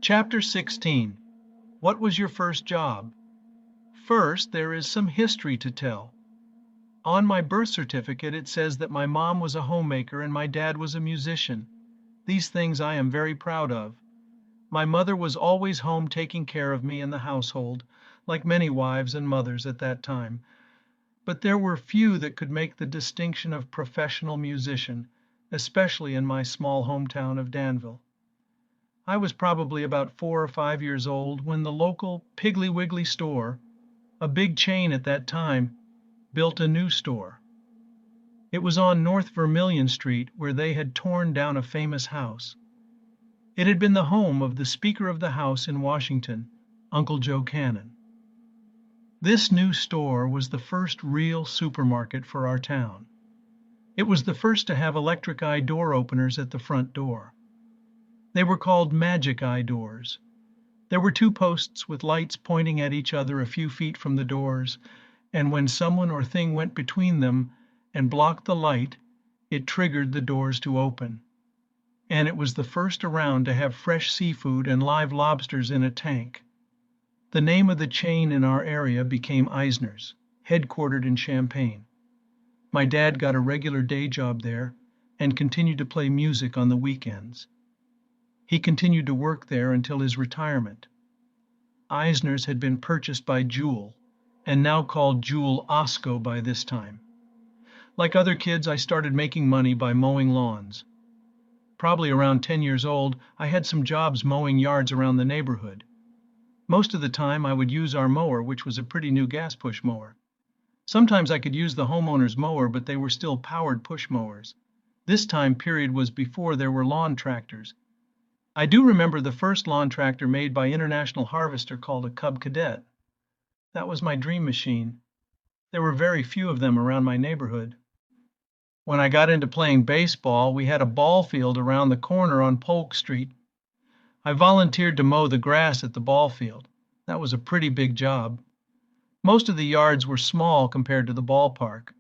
Chapter 16. What was your first job? First, there is some history to tell. On my birth certificate, it says that my mom was a homemaker and my dad was a musician. These things I am very proud of. My mother was always home taking care of me and the household, like many wives and mothers at that time. But there were few that could make the distinction of professional musician, especially in my small hometown of Danville. I was probably about 4 or 5 years old when the local Piggly Wiggly store, a big chain at that time, built a new store. It was on North Vermilion Street where they had torn down a famous house. It had been the home of the Speaker of the House in Washington, Uncle Joe Cannon. This new store was the first real supermarket for our town. It was the first to have electric eye door openers at the front door. They were called Magic Eye doors. There were two posts with lights pointing at each other a few feet from the doors, and when someone or thing went between them and blocked the light, it triggered the doors to open. And it was the first around to have fresh seafood and live lobsters in a tank. The name of the chain in our area became Eisner's, headquartered in Champaign. My dad got a regular day job there and continued to play music on the weekends. He continued to work there until his retirement. Eisner's had been purchased by Jewel, and now called Jewel Osco by this time. Like other kids, I started making money by mowing lawns. Probably around 10 years old, I had some jobs mowing yards around the neighborhood. Most of the time, I would use our mower, which was a pretty new gas push mower. Sometimes I could use the homeowner's mower, but they were still powered push mowers. This time period was before there were lawn tractors. I do remember the first lawn tractor made by International Harvester called a Cub Cadet. That was my dream machine. There were very few of them around my neighborhood. When I got into playing baseball, we had a ball field around the corner on Polk Street. I volunteered to mow the grass at the ball field. That was a pretty big job. Most of the yards were small compared to the ballpark.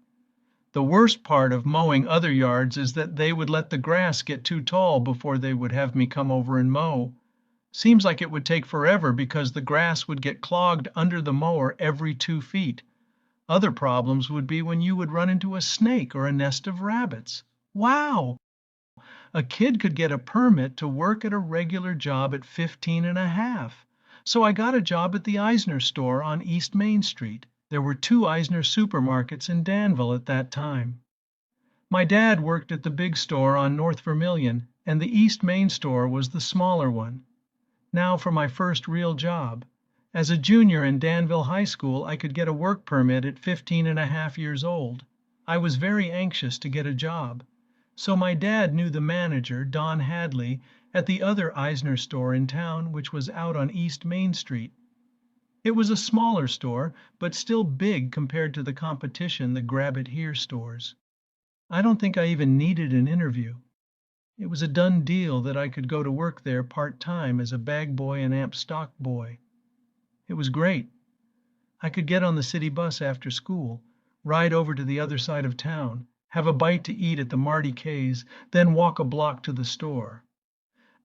The worst part of mowing other yards is that they would let the grass get too tall before they would have me come over and mow. Seems like it would take forever because the grass would get clogged under the mower every 2 feet. Other problems would be when you would run into a snake or a nest of rabbits. Wow! A kid could get a permit to work at a regular job at 15 and a half. So I got a job at the Eisner store on East Main Street. There were two Eisner supermarkets in Danville at that time. My dad worked at the big store on North Vermilion, and the East Main store was the smaller one. Now for my first real job. As a junior in Danville High School, I could get a work permit at 15 and a half years old. I was very anxious to get a job. So my dad knew the manager, Don Hadley, at the other Eisner store in town, which was out on East Main Street. It was a smaller store, but still big compared to the competition, the Grab It Here stores. I don't think I even needed an interview. It was a done deal that I could go to work there part-time as a bag boy and amp stock boy. It was great. I could get on the city bus after school, ride over to the other side of town, have a bite to eat at the Marty K's, then walk a block to the store.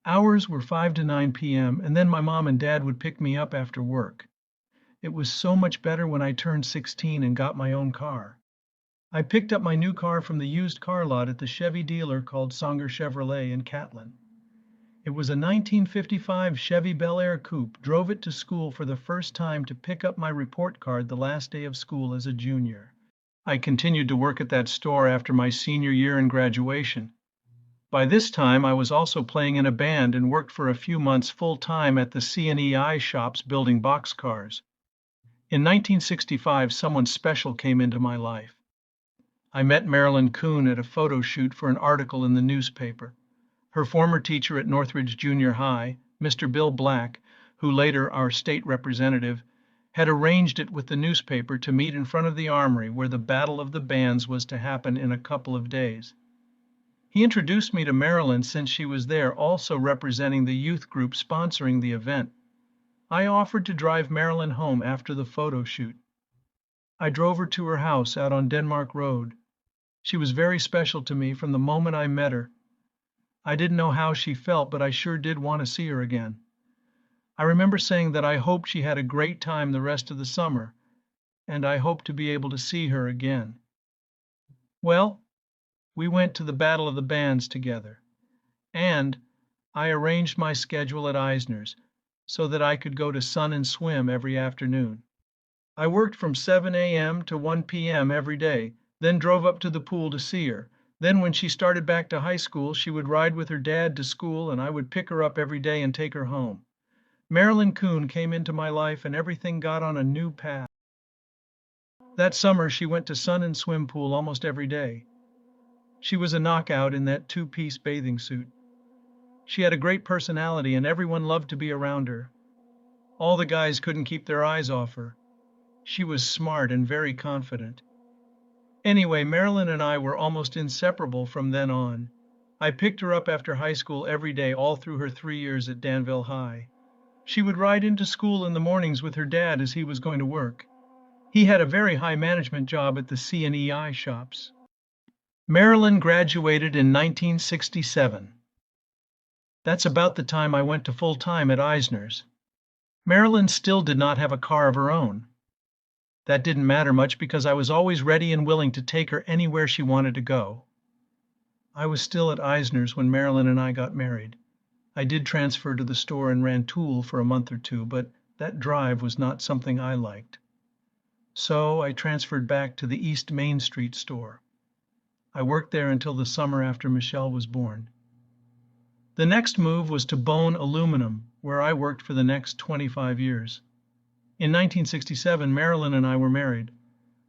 Hours were 5 to 9 p.m., and then my mom and dad would pick me up after work. It was so much better when I turned 16 and got my own car. I picked up my new car from the used car lot at the Chevy dealer called Songer Chevrolet in Catlin. It was a 1955 Chevy Bel Air coupe, drove it to school for the first time to pick up my report card the last day of school as a junior. I continued to work at that store after my senior year and graduation. By this time, I was also playing in a band and worked for a few months full-time at the C&EI shops building boxcars. In 1965, someone special came into my life. I met Marilyn Kuhn at a photo shoot for an article in the newspaper. Her former teacher at Northridge Junior High, Mr. Bill Black, who later our state representative, had arranged it with the newspaper to meet in front of the armory where the Battle of the Bands was to happen in a couple of days. He introduced me to Marilyn since she was there also representing the youth group sponsoring the event. I offered to drive Marilyn home after the photo shoot. I drove her to her house out on Denmark Road. She was very special to me from the moment I met her. I didn't know how she felt, but I sure did want to see her again. I remember saying that I hoped she had a great time the rest of the summer, and I hoped to be able to see her again. Well, we went to the Battle of the Bands together, and I arranged my schedule at Eisner's so that I could go to Sun and Swim every afternoon. I worked from 7 a.m. to 1 p.m. every day, then drove up to the pool to see her. Then when she started back to high school, she would ride with her dad to school and I would pick her up every day and take her home. Marilyn Kuhn came into my life and everything got on a new path. That summer she went to Sun and Swim pool almost every day. She was a knockout in that two-piece bathing suit. She had a great personality and everyone loved to be around her. All the guys couldn't keep their eyes off her. She was smart and very confident. Anyway, Marilyn and I were almost inseparable from then on. I picked her up after high school every day all through her 3 years at Danville High. She would ride into school in the mornings with her dad as he was going to work. He had a very high management job at the C&EI shops. Marilyn graduated in 1967. That's about the time I went to full-time at Eisner's. Marilyn still did not have a car of her own. That didn't matter much because I was always ready and willing to take her anywhere she wanted to go. I was still at Eisner's when Marilyn and I got married. I did transfer to the store in Rantoul for a month or two, but that drive was not something I liked. So I transferred back to the East Main Street store. I worked there until the summer after Michelle was born. The next move was to Bone Aluminum, where I worked for the next 25 years. In 1967, Marilyn and I were married.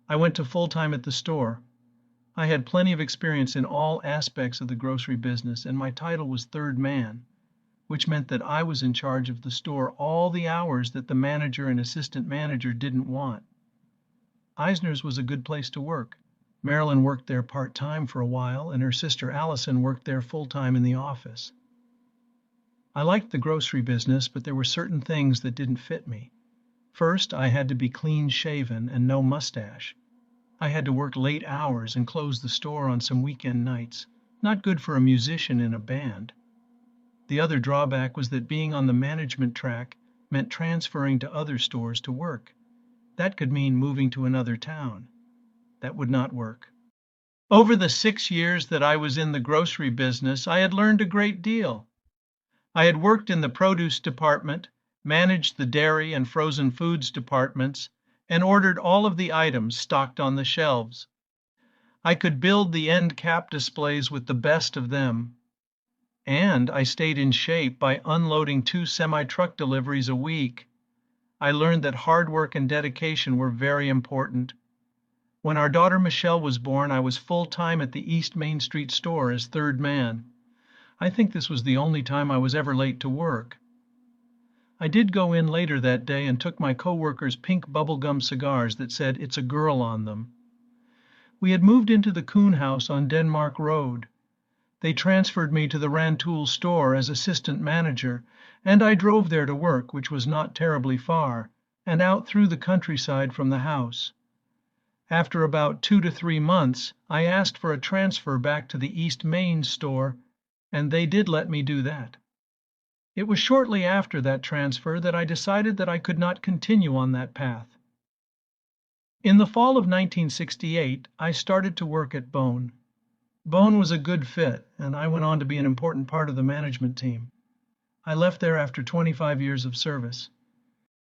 I went to full-time at the store. I had plenty of experience in all aspects of the grocery business, and my title was third man, which meant that I was in charge of the store all the hours that the manager and assistant manager didn't want. Eisner's was a good place to work. Marilyn worked there part-time for a while, and her sister Allison worked there full-time in the office. I liked the grocery business, but there were certain things that didn't fit me. First, I had to be clean-shaven and no mustache. I had to work late hours and close the store on some weekend nights. Not good for a musician in a band. The other drawback was that being on the management track meant transferring to other stores to work. That could mean moving to another town. That would not work. Over the 6 years that I was in the grocery business, I had learned a great deal. I had worked in the produce department, managed the dairy and frozen foods departments, and ordered all of the items stocked on the shelves. I could build the end cap displays with the best of them. And I stayed in shape by unloading 2 semi-truck deliveries a week. I learned that hard work and dedication were very important. When our daughter Michelle was born, I was full-time at the East Main Street store as third man. I think this was the only time I was ever late to work. I did go in later that day and took my co-workers pink bubblegum cigars that said "It's a girl" on them. We had moved into the Kuhn house on Denmark Road. They transferred me to the Rantoul store as assistant manager, and I drove there to work, which was not terribly far, and out through the countryside from the house. After about 2 to 3 months, I asked for a transfer back to the East Main store, and they did let me do that. It was shortly after that transfer that I decided that I could not continue on that path. In the fall of 1968, I started to work at Bone. Bone was a good fit, and I went on to be an important part of the management team. I left there after 25 years of service.